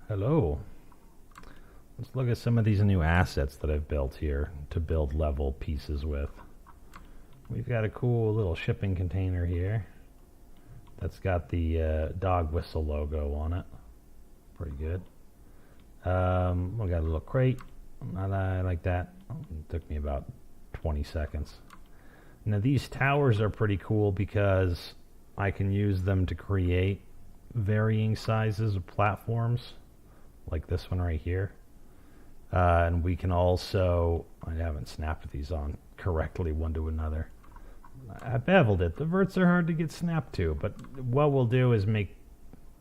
Hello. Let's look at some of these new assets that I've built here to build level pieces with. We've got a cool little shipping container here that's got the dog whistle logo on it. Pretty good. We got a little crate. I like that. It took me about 20 seconds. Now these towers are pretty cool because I can use them to create varying sizes of platforms, like this one right here. And we can also, I haven't snapped these on correctly one to another. I beveled it. The verts are hard to get snapped to, but what we'll do is make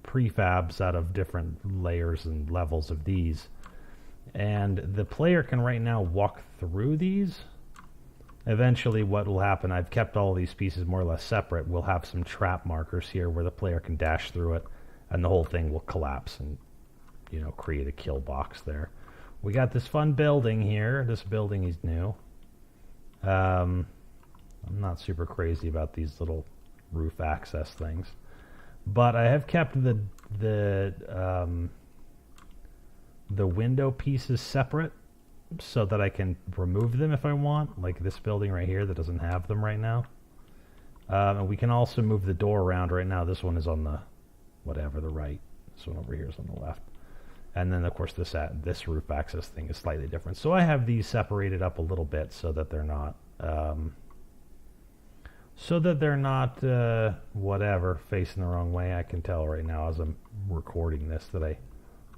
prefabs out of different layers and levels of these. And the player can right now walk through these. Eventually what will happen, I've kept all these pieces more or less separate. We'll have some trap markers here where the player can dash through it, and the whole thing will collapse and, you know, create a kill box there. We got this fun building here. This building is new. I'm not super crazy about these little roof access things, but I have kept the window pieces separate so that I can remove them if I want, like this building right here that doesn't have them right now. And we can also move the door around. Right now this one is on the whatever, the right. This one over here is on the left. And then of course this roof access thing is slightly different. So I have these separated up a little bit so that they're not whatever, facing the wrong way. I can tell right now as I'm recording this that I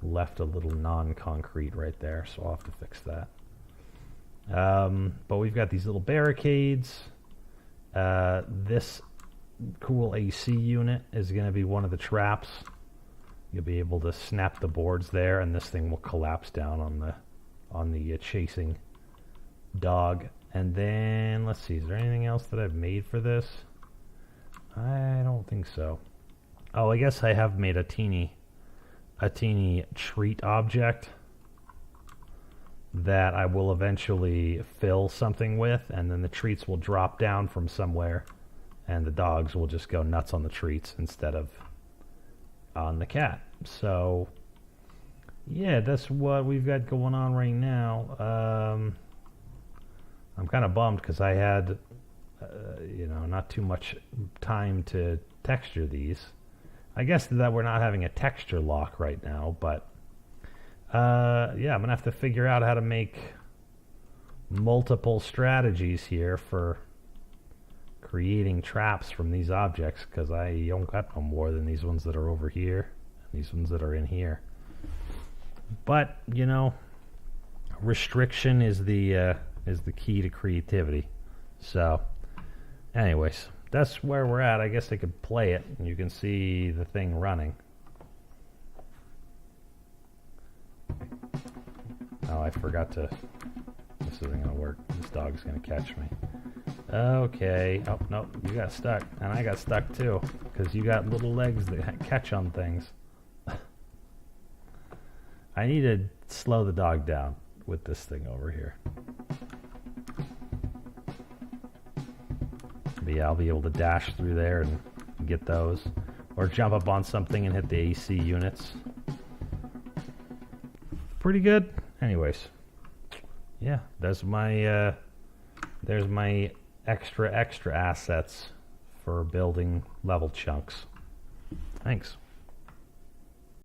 left a little non-concrete right there, so I'll have to fix that. But we've got these little barricades. This cool AC unit is going to be one of the traps. You'll be able to snap the boards there, and this thing will collapse down on the chasing dog. And then let's see, is there anything else that I've made for this? I don't think so. Oh, I guess I have made a teeny treat object that I will eventually fill something with, and then the treats will drop down from somewhere, and the dogs will just go nuts on the treats instead of on the cat. So yeah, that's what we've got going on right now. I'm kind of bummed because I had not too much time to texture these. I guess that we're not having a texture lock right now, but yeah, I'm gonna have to figure out how to make multiple strategies here for creating traps from these objects, because I don't got no more than these ones that are over here and these ones that are in here. But you know, restriction is the key to creativity. So anyways, that's where we're at. I guess I could play it and you can see the thing running. Oh, I forgot to... This isn't gonna work. This dog's gonna catch me. Okay. Oh, no, you got stuck. And I got stuck too, because you got little legs that catch on things. I need to slow the dog down with this thing over here. But yeah, I'll be able to dash through there and get those. Or jump up on something and hit the AC units. Pretty good. Anyways. Yeah, there's my extra assets for building level chunks. Thanks.